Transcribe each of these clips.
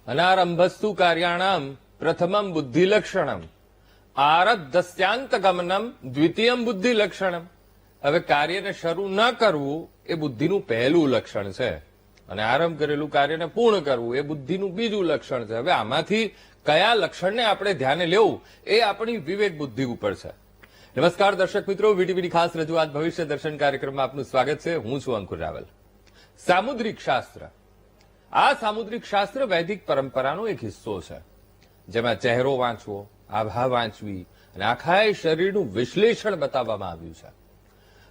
અનારંભસ્તુ કાર્યાણામ પ્રથમમ બુદ્ધિલક્ષણમ આરબ્ધસ્યાંતગમનમ દ્વિતીયમ બુદ્ધિલક્ષણમ. હવે કાર્યને શરૂ ન કરવું એ બુદ્ધિનું પહેલું લક્ષણ છે અને આરંભ કરેલું કાર્યને પૂર્ણ કરવું એ બુદ્ધિનું બીજું લક્ષણ છે. હવે આમાંથી કયા લક્ષણને આપણે ધ્યાને લેવું એ આપણી વિવેક બુદ્ધિ ઉપર છે. નમસ્કાર દર્શક મિત્રો, વીટીવીની ખાસ રજૂઆત ભવિષ્ય દર્શન કાર્યક્રમમાં આપનું સ્વાગત છે. હું છું અંકુર રાવલ. સામુદ્રિક શાસ્ત્ર, આ સામુદ્રિક શાસ્ત્ર વૈદિક પરંપરાનો એક હિસ્સો છે, જેમાં ચહેરો વાંચવો, આભા વાંચવી અને આખા શરીરનું વિશ્લેષણ બતાવવામાં આવ્યું છે.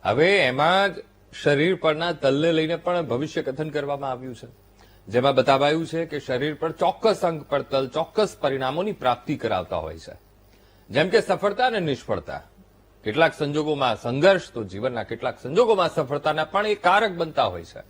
હવે એમાં જ શરીર પરના તલને લઈને પણ ભવિષ્ય કથન કરવામાં આવ્યું છે, જેમાં બતાવાયું છે કે શરીર પર ચોક્કસ અંગ પર તલ ચોક્કસ પરિણામોની પ્રાપ્તિ કરાવતા હોય છે, જેમ કે સફળતા અને નિષ્ફળતા. કેટલાક સંજોગોમાં સંઘર્ષ તો જીવનના કેટલાક સંજોગોમાં સફળતાના પણ એ કારક બનતા હોય છે.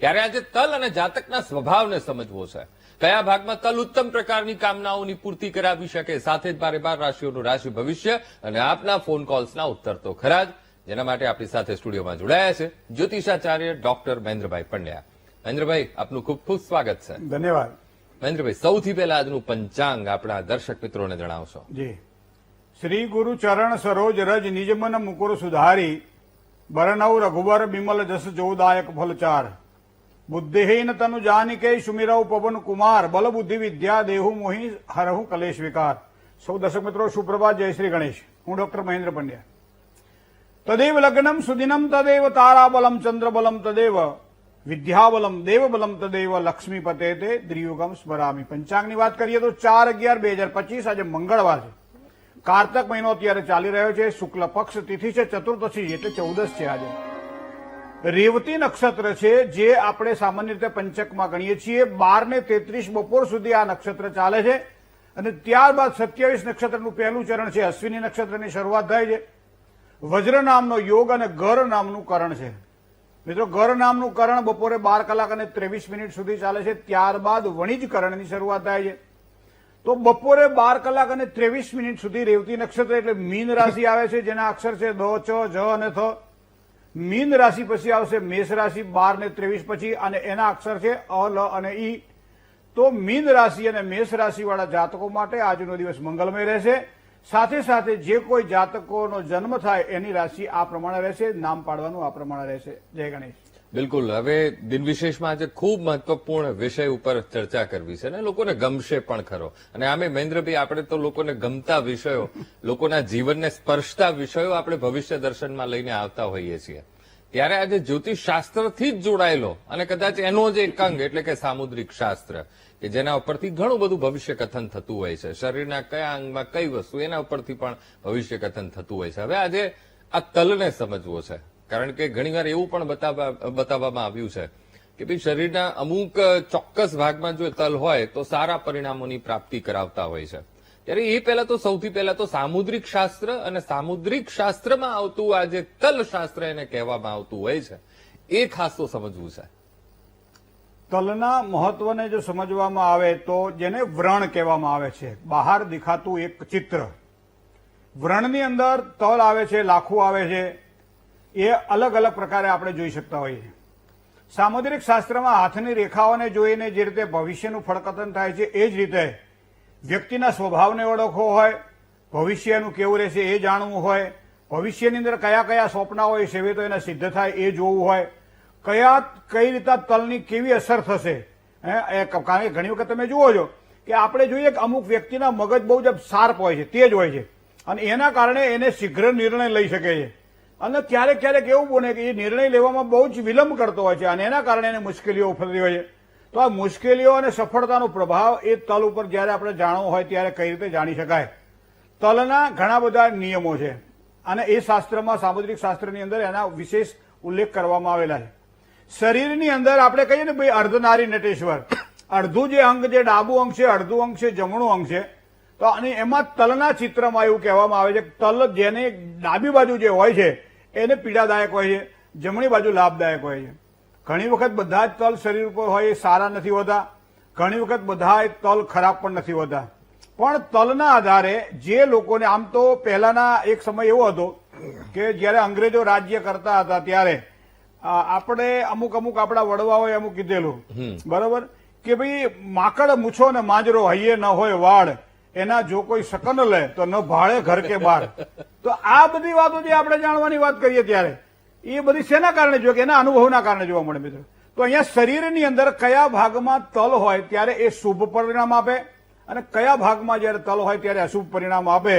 ત્યારે આજે તલ અને જાતકના સ્વભાવને સમજવો છે. કયા ભાગમાં તલ ઉત્તમ પ્રકારની કામનાઓની પૂર્તિ કરાવી શકે, સાથે જ 12 રાશિઓનું રાશિ ભવિષ્ય અને આપના ફોન કોલ્સના ઉત્તર તો ખરા જ. જેના માટે આપણી સાથે સ્ટુડિયોમાં જોડાયા છે જ્યોતિષાચાર્ય ડોક્ટર મહેન્દ્રભાઈ પંડ્યા. મહેન્દ્રભાઈ, આપનું ખૂબ ખૂબ સ્વાગત છે. ધન્યવાદ. મહેન્દ્રભાઈ, સૌથી પહેલા આજનું પંચાંગ આપણા દર્શક મિત્રોને જણાવશો. જી. શ્રી ગુરુ ચરણ સરોજ રજ નિજમન મુકુર સુધારી બરનૌ રઘુબર બિમલ જસ જોદાયક ફલચાર બુદ્ધિહીન તનુ જાનિકે સુમિરવ પવન કુમાર બલ બુદ્ધિ વિદ્યા દેહુ મોહી હરહુ કલેશ વિકાર. સૌ દર્શક મિત્રો, સુપ્રભાત. જય શ્રી ગણેશ. હું ડોક્ટર મહેન્દ્ર પંડ્યા. તદેવ લગ્નમ સુદિનમ તદેવ તારાબલમ ચંદ્રબલમ તદેવ વિદ્યાબલમ દેવબલમ તદેવ લક્ષ્મીપતે તે દ્રિયુગમ સ્મરામી. પંચાંગની વાત કરીએ તો 4/11/2025 આજે મંગળવાર છે. કારતક મહિનો અત્યારે ચાલી રહ્યો છે. શુક્લ પક્ષ તિથિ છે, ચતુર્દશી એટલે 14 છે. આજે રેવતી નક્ષત્ર છે, જે આપણે સામાન્ય રીતે પંચકમાં ગણીએ છીએ. 12:33 બપોર સુધી આ નક્ષત્ર ચાલે છે અને ત્યારબાદ 27 નક્ષત્રનું પહેલું ચરણ છે. અશ્વિની નક્ષત્રની શરૂઆત થાય છે. વજ્ર નામનો યોગ અને ગર નામનું કરણ છે. મિત્રો, ગર નામનું કરણ બપોરે 12:23 સુધી ચાલે છે. ત્યારબાદ વણિજ કરણની શરૂઆત થાય છે. તો બપોરે 12:23 સુધી રેવતી નક્ષત્ર એટલે મીન રાશિ આવે છે, જેના અક્ષર છે દ, ચ, જ અને થ. મીન રાશિ પછી આવશે મેષ રાશિ 12:23 પછી, અને એના અક્ષર છે અ, લ અને ઈ. તો મીન રાશિ અને મેષ રાશિવાળા જાતકો માટે આજનો દિવસ મંગલમય રહેશે. સાથે સાથે જે કોઈ જાતકોનો જન્મ થાય એની રાશિ આ પ્રમાણે રહેશે, નામ પાડવાનું આ પ્રમાણે રહેશે. જય ગણેશ. બિલકુલ. હવે દિનવિશેષમાં આજે ખૂબ મહત્વપૂર્ણ વિષય ઉપર ચર્ચા કરવી છે અને લોકોને ગમશે પણ ખરો. અને આમે મહેન્દ્રભાઈ, આપણે તો લોકોને ગમતા વિષયો, લોકોના જીવનને સ્પર્શતા વિષયો આપણે ભવિષ્ય દર્શનમાં લઈને આવતા હોઈએ છીએ. ત્યારે આજે જ્યોતિષ શાસ્ત્રથી જ જોડાયેલો અને કદાચ એનો જ એક અંગ એટલે કે સામુદ્રિક શાસ્ત્ર, કે જેના ઉપરથી ઘણું બધું ભવિષ્ય કથન થતું હોય છે. શરીરના કયા અંગમાં કઈ વસ્તુ, એના ઉપરથી પણ ભવિષ્ય કથન થતું હોય છે. હવે આજે આ તલને સમજવો છે, કારણ કે ઘણીવાર એવું પણ બતાવવામાં આવ્યું છે કે ભાઈ શરીરના અમુક ચોક્કસ ભાગમાં જો તલ હોય તો સારા પરિણામોની પ્રાપ્તિ કરાવતા હોય છે. ત્યારે એ પહેલા તો સૌથી પહેલા તો સામુદ્રિક શાસ્ત્ર અને સામુદ્રિક શાસ્ત્રમાં આવતું આ જે તલ શાસ્ત્ર એને કહેવામાં આવતું હોય છે, એ ખાસ તો સમજવું છે. તલના મહત્વને જો સમજવામાં આવે તો જેને વ્રણ કહેવામાં આવે છે, બહાર દેખાતું એક ચિત્ર. વ્રણની અંદર તલ આવે છે, લાખું આવે છે, એ અલગ અલગ પ્રકારે આપણે જોઈ શકતા હોઈએ છીએ. સામુદ્રિક શાસ્ત્રમાં હાથની રેખાઓને જોઈને જે રીતે ભવિષ્યનું ફળકથન થાય છે, એ જ રીતે વ્યક્તિના સ્વભાવને ઓળખવો હોય, ભવિષ્યનું કેવું રહેશે એ જાણવું હોય, ભવિષ્યની અંદર કયા કયા સ્વપ્ના હોય સેવે તો એના સિદ્ધ થાય એ જોવું હોય, કઈ રીતે તલની કેવી અસર થશે. કારણ કે ઘણી વખત તમે જુઓ છો કે આપણે જોઈએ કે અમુક વ્યક્તિના મગજ બહુ જ શાર્પ હોય છે, તેજ હોય છે, અને એના કારણે એને શીઘ્ર નિર્ણય લઈ શકે છે. અને ક્યારેક ક્યારેક એવું બને કે એ નિર્ણય લેવામાં બહુ જ વિલંબ કરતો હોય છે અને એના કારણે એને મુશ્કેલીઓ ઉભરતી હોય છે. તો આ મુશ્કેલીઓ અને સફળતાનો પ્રભાવ એ તલ ઉપર જ્યારે આપણે જાણવો હોય ત્યારે કઈ રીતે જાણી શકાય. તલના ઘણા બધા નિયમો છે અને એ શાસ્ત્રમાં, સામુદ્રિક શાસ્ત્રની અંદર એના વિશેષ ઉલ્લેખ કરવામાં આવેલા છે. શરીરની અંદર આપણે કહીએ ને ભાઈ અર્ધનારી નટેશ્વર, અડધું જે અંગ, જે ડાબું અંગ છે, અડધું અંગ છે, જમણું અંગ છે. તો અને એમાં તલના ચિત્રમાં એવું કહેવામાં આવે છે કે તલ જેને ડાબી બાજુ જે હોય છે એને પીડાદાયક હોય છે, જમણી બાજુ લાભદાયક હોય છે. ઘણી વખત બધા જ તલ શરીર ઉપર હોય એ સારા નથી હોતા, ઘણી વખત બધા તલ ખરાબ પણ નથી હોતા. પણ તલના આધારે જે લોકોને, આમ તો પહેલાના એક સમય એવો હતો કે જયારે અંગ્રેજો રાજ્ય કરતા હતા ત્યારે આપણે અમુક આપણા વડવાઓએ અમુક કીધેલું, બરોબર, કે ભાઈ માકડ મૂછો ને માંજરો હૈયે ન હોય વાળ, એના જો કોઈ શકન લે તો ન ભાળે ઘર કે બાર. તો આ બધી વાતો જે આપણે જાણવાની વાત કરીએ ત્યારે એ બધી શેના કારણે જોઈએ કે એના અનુભવના કારણે જોવા મળે મિત્રો. તો અહીંયા શરીરની અંદર કયા ભાગમાં તલ હોય ત્યારે એ શુભ પરિણામ આપે અને કયા ભાગમાં જયારે તલ હોય ત્યારે અશુભ પરિણામ આપે.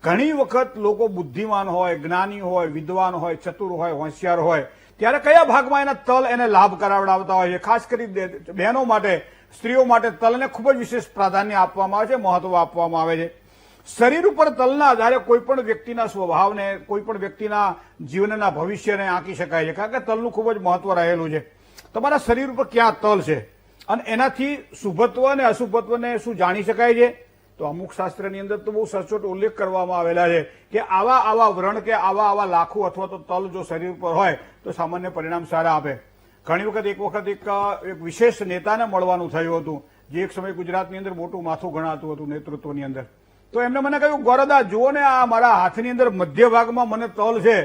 ઘણી વખત લોકો બુદ્ધિમાન હોય, જ્ઞાની હોય, વિદ્વાન હોય, ચતુર હોય, હોશિયાર હોય ત્યારે કયા ભાગમાં એના તલ એને લાભ કરાવડાવતા હોય છે. ખાસ કરી બહેનો માટે, સ્ત્રીઓ માટે તલને ખૂબ જ વિશેષ પ્રાધાન્ય આપવામાં આવે છે, મહત્વ આપવામાં આવે છે. શરીર ઉપર તલના આધારે કોઈ પણ વ્યક્તિના સ્વભાવને, કોઈ પણ વ્યક્તિના જીવનના ભવિષ્યને આંકી શકાય છે, કારણ કે તલનું ખૂબ જ મહત્વ રહેલું છે. તમારા શરીર ઉપર ક્યાં તલ છે અને એનાથી શુભત્વ અને અશુભત્વને શું જાણી શકાય છે. તો અમુક શાસ્ત્રની અંદર તો બહુ સચોટ ઉલ્લેખ કરવામાં આવેલા છે કે આવા વ્રણ કે આવા લાખો અથવા તો તલ જો શરીર ઉપર હોય તો સામાન્ય પરિણામ સારા આપે. ઘણી વખત એક વિશેષ નેતાને મળવાનું થયું હતું, જે એક સમય ગુજરાતની અંદર મોટું માથું ગણાતું હતું નેતૃત્વની અંદર. તો એમને મને કહ્યું, ગોરદા જુઓ ને આ મારા હાથની અંદર મધ્ય ભાગમાં મને તલ છે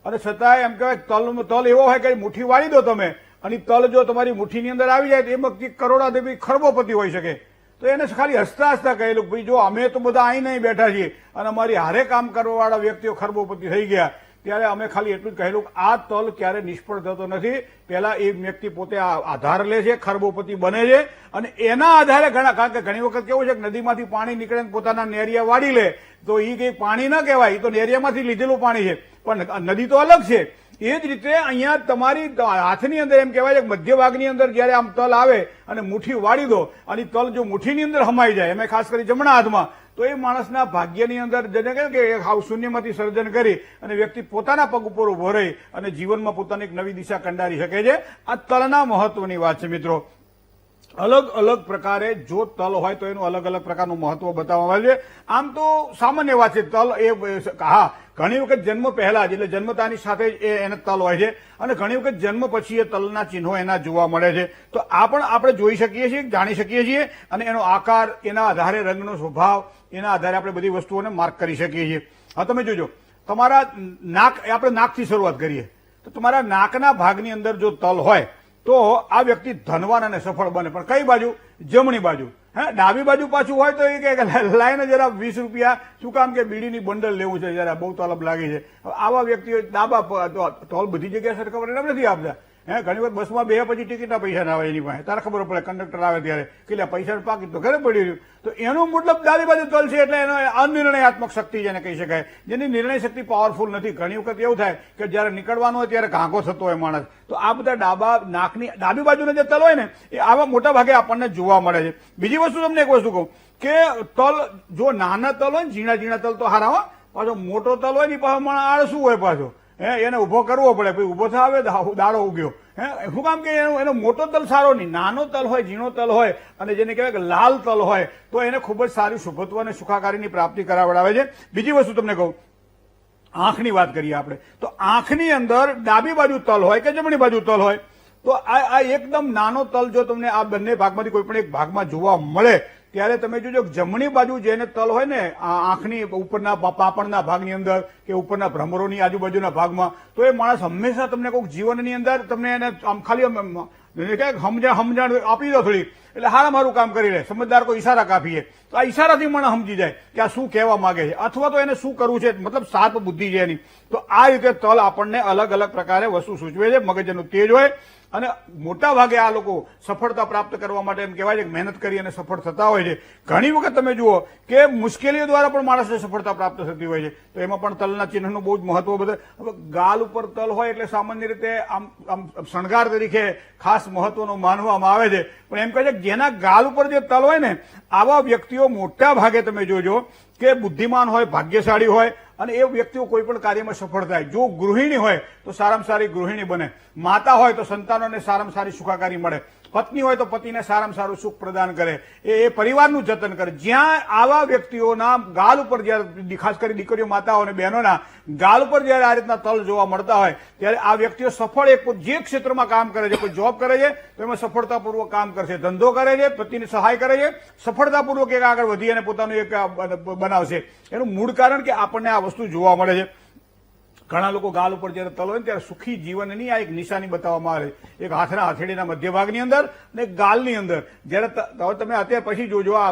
અને છતાંય એમ કહેવાય તલ એવો હોય કે મુઠ્ઠી વાળી દો તમે અને તલ જો તમારી મુઠ્ઠીની અંદર આવી જાય તો એમાં કરોડાદેવી ખરબોપતિ હોઈ શકે. તો એને ખાલી હસતા હસતા કહેલું, ભાઈ જો અમે તો બધા અહીં નહીં બેઠા છીએ અને અમારી હારે કામ કરવાવાળા વ્યક્તિઓ ખરબોપતિ થઈ ગયા. ત્યારે અમે ખાલી એટલું જ કહેલું કે આ તલ ક્યારે નિષ્ફળ થતો નથી. પહેલા એ વ્યક્તિ પોતે આધાર લે છે, ખરબોપતિ બને છે અને એના આધારે કારણ કે ઘણી વખત કેવું છે કે નદીમાંથી પાણી નીકળે પોતાના નેરિયા વાળી લે તો એ કઈ પાણી ના કહેવાય, એ તો નેરિયામાંથી લીધેલું પાણી છે, પણ નદી તો અલગ છે. એ જ રીતે અહીંયા તમારી હાથની અંદર એમ કહેવાય છે કે મધ્ય ભાગની અંદર જયારે આમ તલ આવે અને મુઠ્ઠી વાળી દો અને તલ જો મુઠ્ઠીની અંદર હમાઈ જાય, એમાં ખાસ કરી જમણા હાથમાં, તો એ માણસના ભાગ્યની અંદર જેને કહે કે હાવ શૂન્યમાંથી સર્જન કરી અને વ્યક્તિ પોતાના પગ ઉપર ઉભો રહી અને જીવનમાં પોતાની એક નવી દિશા કંડારી શકે છે. આ તલના મહત્વની વાત છે મિત્રો. અલગ અલગ પ્રકારે જો તલ હોય તો એનું અલગ અલગ પ્રકારનું મહત્વ બતાવવામાં આવે છે. આમ તો સામાન્ય વાત છે તલ એ, હા ઘણી વખત જન્મ પહેલા જ એટલે જન્મતાની સાથે જ એને તલ હોય છે અને ઘણી વખત જન્મ પછી એ તલના ચિહ્નો એના જોવા મળે છે. તો આ પણ આપણે જોઈ શકીએ છીએ, જાણી શકીએ છીએ અને એનો આકાર, એના આધારે રંગનો સ્વભાવ, એના આધારે આપણે બધી વસ્તુઓને માર્ક કરી શકીએ છીએ. હા તમે જોજો, તમારા આપણે નાકથી શરૂઆત કરીએ તો તમારા નાકના ભાગની અંદર જો તલ હોય તો આ વ્યક્તિ ધનવાન અને સફળ બને. પણ કઈ બાજુ? જમણી બાજુ. હા, ડાબી બાજુ પાછું હોય તો એ કે લાઈને જરા 20 રૂપિયા શું કામ કે બીડીની બંડલ લેવું છે, જરા બહુ તલબ લાગી છે. આવા વ્યક્તિઓ ડાબા તોલ બધી જગ્યાએ સરખા પરિણામ નથી આપતા. ઘણી વખત બસમાં બે પછી ટિકિટના પૈસા ના આવે એની પાસે, તારે ખબર પડે કંડક્ટર આવે ત્યારે કે પૈસા પાકીટ તો ઘરે પડી રહ્યું. તો એનો મતલબ ડાબી બાજુ તલ છે એટલે એનો અનિર્ણયાત્મક શક્તિ જેને કહી શકાય, જેની નિર્ણય શક્તિ પાવરફુલ નથી. ઘણી વખત એવું થાય કે જયારે નીકળવાનું હોય ત્યારે ઘાંકો થતો હોય માણસ. તો આ બધા નાકની ડાબી બાજુના જે તલ હોય ને એ આવા મોટા ભાગે આપણને જોવા મળે છે. બીજી વસ્તુ તમને એક વસ્તુ કહું કે તલ જો નાના તલ હોય ને, ઝીણા તલ તો હારા હોય, પાછો મોટો તલ હોય ને પાછો આળસું હોય પાછો, એને ઉભો કરવો પડે, ભાઈ ઉભો થાવે દાડો ઉગ્યો. શું કામ કે એનો મોટો તલ સારો નહીં, નાનો તલ હોય, ઝીણો તલ હોય અને જેને કહેવાય કે લાલ તલ હોય તો એને ખૂબ જ સારી શુભત્વ અને સુખાકારીની પ્રાપ્તિ કરાવડાવે છે. બીજી વસ્તુ તમને કહું, આંખની વાત કરીએ આપણે તો આંખની અંદર ડાબી બાજુ તલ હોય કે જમણી બાજુ તલ હોય તો આ એકદમ નાનો તલ જો તમને આ બંને ભાગમાંથી કોઈ પણ એક ભાગમાં જોવા મળે ત્યારે તમે જોજો જમણી બાજુ જેને તલ હોય ને આંખની ઉપરના પાપણના ભાગની અંદર કે ઉપરના ભ્રમરોની આજુબાજુના ભાગમાં, તો એ માણસ હંમેશા તમને કોઈક જીવનની અંદર તમને એને આમ ખાલી સમજણ આપી દો થોડી એટલે હારું કામ કરી લે. સમજદાર કોઈ ઈશારા કાપીએ તો આ ઈશારાથી મને સમજી જાય કે આ શું કહેવા માંગે છે અથવા તો એને શું કરવું છે, મતલબ શાર્પ બુદ્ધિ છે એની. તો આ રીતે તલ આપણને અલગ અલગ પ્રકારે વસ્તુ સૂચવે છે. મગજનું તેજ હોય અને મોટા ભાગે આ લોકો સફળતા પ્રાપ્ત કરવા માટે એમ કહેવાય છે કે મહેનત કરી અને સફળ થતા હોય છે. ઘણી વખત તમે જુઓ કે મુશ્કેલીઓ દ્વારા પણ માણસને સફળતા પ્રાપ્ત થતી હોય છે. તો એમાં પણ તલના ચિહ્નનું બહુ જ મહત્વ બધે. હવે ગાલ ઉપર તલ હોય એટલે સામાન્ય રીતે આમ શણગાર તરીકે ખાસ મહત્વનો માનવામાં આવે છે. પણ એમ કહે છે કે જેના ગાલ ઉપર જે તલ હોય ને આવા વ્યક્તિઓ મોટા ભાગે તમે જોજો કે બુદ્ધિમાન હોય, ભાગ્યશાળી હોય અને એ વ્યક્તિઓ કોઈ પણ કાર્યમાં સફળ થાય. જો ગૃહિણી હોય તો સારામાં સારી ગૃહિણી બને, માતા હોય તો સંતાનોને સારામાં સારી સુખાકારી મળે, પત્ની હોય તો પતિને સારામાં સારું સુખ પ્રદાન કરે, એ પરિવારનું જતન કરે. જ્યાં આવા વ્યક્તિઓના ગાલ ઉપર જયારે ખાસ કરી દીકરીઓ, માતાઓ અને બહેનોના ગાલ ઉપર જયારે આ રીતના તલ જોવા મળતા હોય ત્યારે આ વ્યક્તિઓ સફળ જે ક્ષેત્રમાં કામ કરે છે, કોઈ જોબ કરે છે તો એમાં સફળતાપૂર્વક કામ કરશે, ધંધો કરે છે, પતિની સહાય કરે છે, સફળતાપૂર્વક એક આગળ વધી અને પોતાનું એક બનાવશે. એનું મૂળ કારણ કે આપણને આ વસ્તુ જોવા મળે છે. ઘણા લોકો ગાલ ઉપર જયારે તલ હોય ને ત્યારે સુખી જીવનની આ એક નિશાની બતાવવામાં આવે છે. એક હાથના હથેળીના મધ્ય ભાગની અંદર અને ગાલની અંદર. જયારે હવે તમે અત્યારે પછી જોજો આ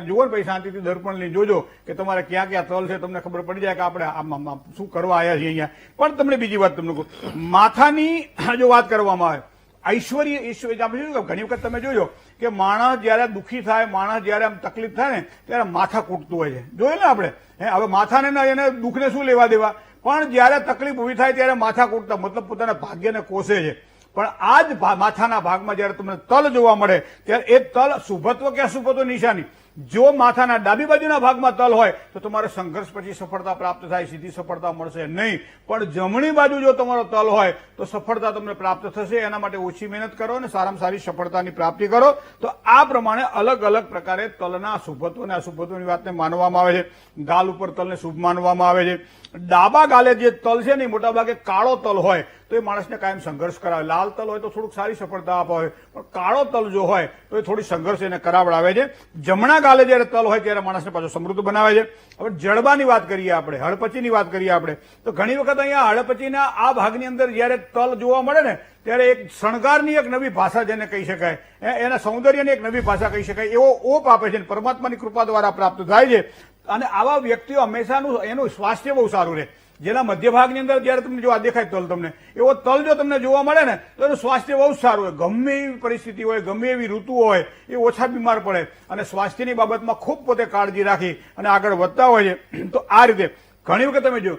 જુઓ ને પછી શાંતિથી દર્પણ લઈને જોજો કે તમારે ક્યાં ક્યાં તલ છે, તમને ખબર પડી જાય કે આપણે આમ શું કરવા આવ્યા છીએ અહીંયા. પણ તમને બીજી વાત તમને કહું, માથાની જો વાત કરવામાં આવે, ઐશ્વર્ય ઘણી વખત તમે જોજો કે માણસ જયારે દુઃખી થાય, માણસ જયારે આમ તકલીફ થાય ને ત્યારે માથા કૂટતું હોય છે. જોયું ને આપણે, હવે માથાને એને દુઃખને શું લેવા દેવા, પણ જયારે તકલીફ ઉભી થાય ત્યારે માથા કૂટતા મતલબ પોતાના ભાગ્યને કોસે છે. પણ આ જ માથાના ભાગમાં જયારે તમને તલ જોવા મળે ત્યારે એ તલ શુભત્વ કે અશુભત્વ નિશાની. જો માથાના ડાબી બાજુના ભાગમાં તલ હોય તો તમારે સંઘર્ષ પછી સફળતા પ્રાપ્ત થાય, સીધી સફળતા મળશે નહીં. પણ જમણી બાજુ જો તમારો તલ હોય તો સફળતા તમને પ્રાપ્ત થશે. એના માટે ઓછી મહેનત કરો અને સારામાં સારી સફળતાની પ્રાપ્તિ કરો. તો આ પ્રમાણે અલગ અલગ પ્રકારે તલના શુભત્વ અને અશુભત્વની વાતને માનવામાં આવે છે. ગાલ ઉપર તલને શુભ માનવામાં આવે છે. ડાબા ગાલે જે તલ છે ને મોટાભાગે કાળો તલ હોય તો એ માણસને કાયમ સંઘર્ષ કરાવે. લાલ તલ હોય તો થોડુંક સારી સફળતા અપાવે, પણ કાળો તલ જો હોય તો એ થોડી સંઘર્ષ એને કરાવડાવે છે. જમણા ગાલે જયારે તલ હોય ત્યારે માણસને પાછો સમૃદ્ધ બનાવે છે. હવે જડબાની વાત કરીએ આપણે, હળપચીની વાત કરીએ આપણે, તો ઘણી વખત અહીંયા હળપચીના આ ભાગની અંદર જયારે તલ જોવા મળે ને ત્યારે એક શણગારની એક નવી ભાષા જેને કહી શકાય, એના સૌંદર્યની એક નવી ભાષા કહી શકાય એવો ઓપ આપે છે. પરમાત્માની કૃપા દ્વારા પ્રાપ્ત થાય છે. અને આવા વ્યક્તિઓ હંમેશાનું એનું સ્વાસ્થ્ય બહુ સારું રહે. જેના મધ્ય ભાગની અંદર જયારે તમને જો આ દેખાય તલ, તમને એવો તલ જો તમને જોવા મળે ને તો એનું સ્વાસ્થ્ય બહુ સારું હોય. ગમે એવી પરિસ્થિતિ હોય, ગમે એવી ઋતુ હોય, એ ઓછા બીમાર પડે અને સ્વાસ્થ્યની બાબતમાં ખૂબ પોતે કાળજી રાખી અને આગળ વધતા હોય છે. તો આ રીતે ઘણી વખત તમે જો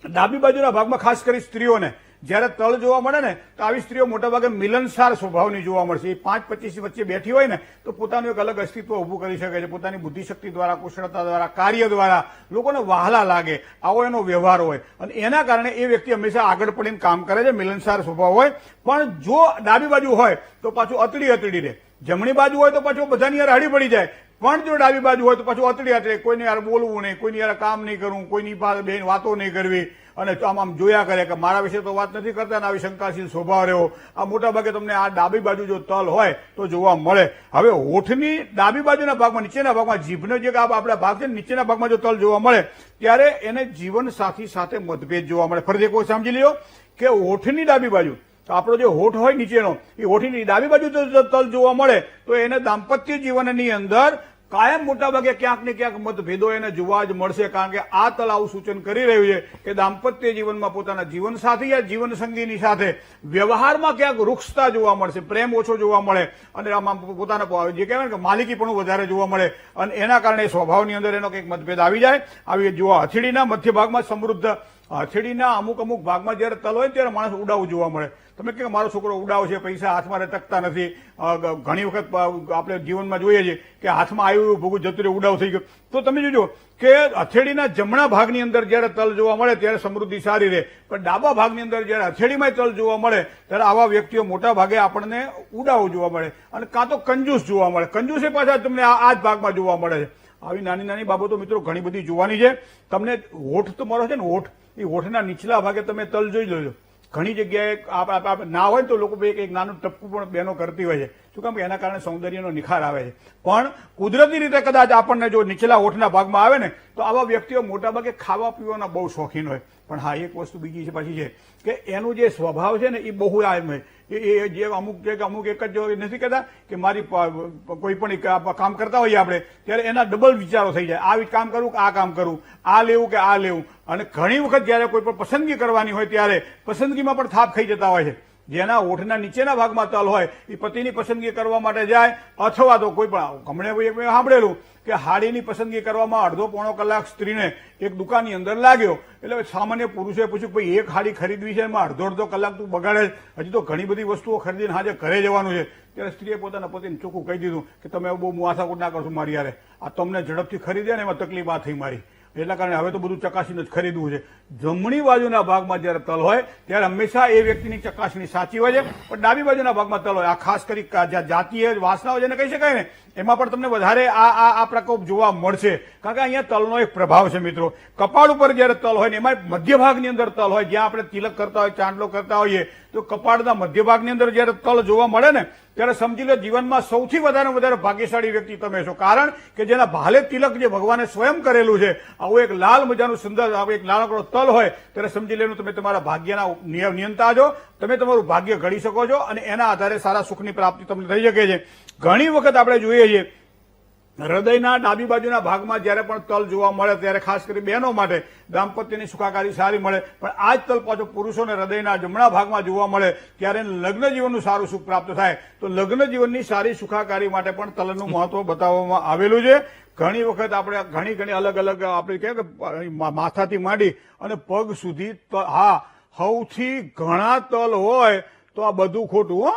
ડાબી બાજુના ભાગમાં ખાસ કરી સ્ત્રીઓને જયારે તલ જોવા મળે ને તો આવી સ્ત્રીઓ મોટાભાગે મિલનસાર સ્વભાવની જોવા મળશે. એ 5-25 વચ્ચે બેઠી હોય ને તો પોતાનું એક અલગ અસ્તિત્વ ઉભું કરી શકે છે. પોતાની બુદ્ધિશક્તિ દ્વારા, કુશળતા દ્વારા, કાર્ય દ્વારા લોકોને વહાલા લાગે, આવો એનો વ્યવહાર હોય અને એના કારણે એ વ્યક્તિ હંમેશા આગળ પડીને કામ કરે છે. મિલનસાર સ્વભાવ હોય. પણ જો ડાબી બાજુ હોય તો પાછું અતડી રહે, જમણી બાજુ હોય તો પાછું બધાની યાર હળી પડી જાય. પણ જો ડાબી બાજુ હોય તો પાછું અતડી, કોઈને યાર બોલવું નહીં, કોઈની યાર કામ નહીં કરવું, કોઈની પાસે બેન વાતો નહીં કરવી અને આમ જોયા કરે કે મારા વિશે તો વાત નથી કરતા, આવી શંકાશીલ સ્વભાવ રહ્યો. આ મોટાભાગે તમને આ ડાબી બાજુ જો તલ હોય તો જોવા મળે. હવે હોઠની ડાબી બાજુના ભાગમાં, નીચેના ભાગમાં, જીભનો જે આપણા ભાગ છે નીચેના ભાગમાં જો તલ જોવા મળે ત્યારે એને જીવન સાથી સાથે મતભેદ જોવા મળે. ફરીથી કોઈ સમજી લ્યો કે હોઠની ડાબી બાજુ, તો આપણો જે હોઠ હોય નીચેનો, એ હોઠની ડાબી બાજુ તલ જોવા મળે તો એને દાંપત્ય જીવનની અંદર કાયમ મોટાભાગે ક્યાંક ને ક્યાંક મતભેદો એને જોવા જ મળશે. કારણ કે આ તલ આવું સૂચન કરી રહ્યું છે કે દાંપત્ય જીવનમાં પોતાના જીવનસાથી યા જીવનસંગીની સાથે વ્યવહારમાં ક્યાંક રૂક્ષતા જોવા મળશે, પ્રેમ ઓછો જોવા મળે અને આમાં પોતાના જે કહેવાય કે માલિકી પણ વધારે જોવા મળે અને એના કારણે સ્વભાવની અંદર એનો કંઈક મતભેદ આવી જાય. આવી જોવા હથેળીના મધ્ય ભાગમાં સમૃદ્ધ, હથેળીના અમુક ભાગમાં જયારે તલ હોય ત્યારે માણસ ઉડાવું જોવા મળે. તમે કે મારો છોકરો ઉડાવ છે, પૈસા હાથમાં ટકતા નથી. ઘણી વખત આપણે જીવનમાં જોઈએ છીએ કે હાથમાં આવ્યું ભોગું જતું રહ્યું, ઉડાવ થઈ ગયો. તો તમે જોજો કે હથેળીના જમણા ભાગની અંદર જયારે તલ જોવા મળે ત્યારે સમૃદ્ધિ સારી રહે, પણ ડાબા ભાગની અંદર જયારે હથેળીમાં તલ જોવા મળે ત્યારે આવા વ્યક્તિઓ મોટા ભાગે આપણને ઉડાવ જોવા મળે અને કાં તો કંજૂસ જોવા મળે. કંજૂસે પાછા તમને આ જ ભાગમાં જોવા મળે છે. આવી નાની નાની બાબતો મિત્રો ઘણી બધી જોવાની છે. તમને હોઠ તો મારો છે ને, હોઠ, એ હોઠના નીચલા ભાગે તમે તલ જોઈ લેજો. ઘણી જગ્યાએ ના હોય તો લોકો એક નાનું ટપકું પણ બહેનો કરતી હોય છે. શું કામ કે એના કારણે સૌંદર્યનો નિખાર આવે છે. પણ કુદરતી રીતે કદાચ આપણને જો નીચલા હોઠના ભાગમાં આવે ને તો આવા વ્યક્તિઓ મોટાભાગે ખાવા પીવાના બહુ શોખીન હોય. પણ હા, એક વસ્તુ બીજી છે પાછી છે કે એનું જે સ્વભાવ છે ને એ બહુ એ જે અમુક એક જ નથી કહેતા કે મારી કોઈ પણ કામ કરતા હોઈએ આપણે ત્યારે એના ડબલ વિચારો થઈ જાય. આ કામ કરું કે આ કામ કરું, આ લેવું કે આ લેવું. અને ઘણી વખત જયારે કોઈ પણ પસંદગી કરવાની હોય ત્યારે પસંદગીમાં પણ થાપ ખાઈ જતા હોય છે. જેના હોઠના નીચેના ભાગમાં તલ હોય એ પતિની પસંદગી કરવા માટે જાય, અથવા તો કોઈ પણ હમણાં સાંભળેલું કે હાડીની પસંદગી કરવામાં અડધો-પોણો કલાક સ્ત્રીને એક દુકાનની અંદર લાગ્યો. એટલે સામાન્ય પુરુષે પૂછ્યું ભાઈ એક હાડી ખરીદવી છે એમાં અડધો કલાક તું બગાડે, હજી તો ઘણી બધી વસ્તુઓ ખરીદીને હાજર ઘરે જવાનું છે. ત્યારે સ્ત્રીએ પોતાના પતિને ચોખ્ખું કહી દીધું કે તમે બહુ માથાકૂટ ના કરશો મારી યારે, આ તમને ઝડપથી ખરીદે ને એમાં તકલીફ આ થઈ મારી, એટલા કારણે હવે તો બધું ચકાસીને જ ખરીદવું છે. જમણી બાજુના ભાગમાં જયારે તલ હોય ત્યારે હંમેશા એ વ્યક્તિની ચકાસણી સાચી હોય છે. પણ ડાબી બાજુના ભાગમાં તલ હોય, આ ખાસ કરી જાતીય વાસનાઓ જેને કહી શકાય ને એમાં પણ તમને વધારે આ પ્રકોપ જોવા મળશે. કારણ કે અહીંયા તલનો એક પ્રભાવ છે મિત્રો. કપાળ ઉપર જયારે તલ હોય ને એમાં મધ્ય ભાગની અંદર તલ હોય, જ્યાં આપણે તિલક કરતા હોય, ચાંદલો કરતા હોઈએ તો તો કપાળના મધ્ય ભાગની અંદર જયારે તલ જોવા મળે ને ત્યારે સમજી લો જીવનમાં સૌથી વધારે ભાગ્યશાળી વ્યક્તિ તમે છો. કારણ કે જેના ભાલે તિલક જે ભગવાને સ્વયં કરેલું છે, આવું એક લાલ મજાનું સુંદર આવું એક નાનકડો તલ હોય ત્યારે સમજી લેવાનું તમે તમારા ભાગ્યના નિયંતા છો, તમે તમારું ભાગ્ય ઘડી શકો છો અને એના આધારે સારા સુખની પ્રાપ્તિ તમને થઈ શકે છે. ઘણી વખત આપણે જોઈએ છીએ હૃદયના ડાબી બાજુના ભાગમાં જયારે પણ તલ જોવા મળે ત્યારે ખાસ કરી બહેનો માટે દાંપત્યની સુખાકારી સારી મળે, પણ આ જ તલ પાછો પુરુષોને હૃદયના જમણા ભાગમાં જોવા મળે ત્યારે લગ્ન જીવનનું સારું સુખ પ્રાપ્ત થાય. તો લગ્ન જીવનની સારી સુખાકારી માટે પણ તલનું મહત્વ બતાવવામાં આવેલું છે. ઘણી વખત આપણે ઘણી અલગ અલગ આપણે કહે કે માથાથી માંડી અને પગ સુધી સૌથી ઘણા તલ હોય તો આ બધું ખોટું.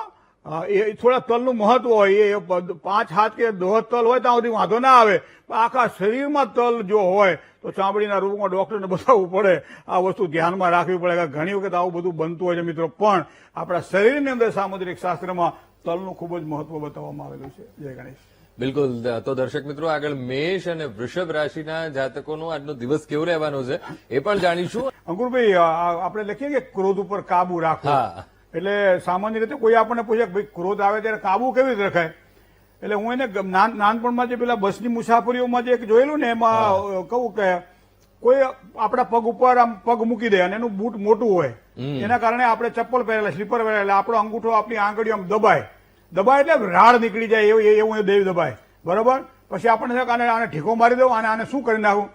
એ થોડા તલનું મહત્વ હોય, એ 5 હાથ કે 10 તલ હોય ત્યાં સુધી વાંધો ના આવે, પણ આખા શરીરમાં તલ જો હોય તો ચામડીના રોગમાં ડોક્ટરને બતાવવું પડે. આ વસ્તુ ધ્યાનમાં રાખવી પડે કે ઘણી વખત આવું બધું બનતું હોય છે મિત્રો, પણ આપણા શરીરની અંદર સામુદ્રિક શાસ્ત્રમાં તલનું ખૂબ જ મહત્વ બતાવવામાં આવેલું છે. જય ગણેશ. બિલકુલ. તો દર્શક મિત્રો, આગળ મેષ અને વૃષભ રાશિના જાતકોનો આજનો દિવસ કેવો રહેવાનો છે એ પણ જાણીશું. અંકુરભાઈ, આપણે લખીએ કે ક્રોધ ઉપર કાબુ રાખવો. એટલે સામાન્ય રીતે કોઈ આપણને પૂછે કે ભાઈ ક્રોધ આવે ત્યારે કાબુ કેવી રીતે રખાય, એટલે હું એને નાનપણમાં જે પેલા બસની મુસાફરીઓમાં જે જોયેલું ને એમાં કહું કે કોઈ આપણા પગ ઉપર આમ પગ મૂકી દે અને એનું બૂટ મોટું હોય, એના કારણે આપણે ચપ્પલ પહેરેલા સ્લીપર પહેરેલા આપણો અંગૂઠો આપણી આંગળીઓ આમ દબાય એટલે રાડ નીકળી જાય એવું દેવ દબાય, બરોબર. પછી આપણને આને ઠીકો મારી દઉં અને આને શું કરી નાખું.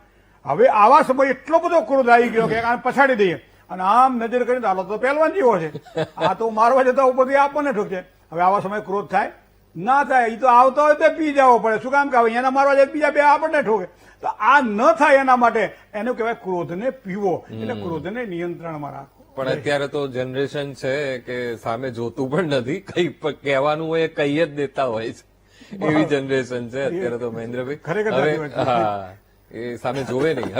હવે આવા સમય એટલો બધો ક્રોધ આવી ગયો કે આને પછાડી દઈએ અને આમ નજર કરીને હાલો તો પહેલવાન જેવો છે, આ તો મારવા જતા ઉપરથી આપણને ઠોકશે. હવે આવા સમયે ક્રોધ થાય ના થાય, એ તો આવતો હોય તો પી જવો પડે. શું કામ કે એના મારવા જાય બીજા બે આપણને ઠોકે. તો આ ન થાય એના માટે એનું કહેવાય ક્રોધને પીવો, એટલે ક્રોધને નિયંત્રણમાં રાખવો. પણ અત્યારે તો જનરેશન છે કે સામે જોતું પણ નથી, કઈ કહેવાનું હોય કહી જ દેતા હોય છે, એવી જનરેશન છે અત્યારે તો મહેન્દ્રભાઈ. ખરેખર એ સામે જોવે નહીં.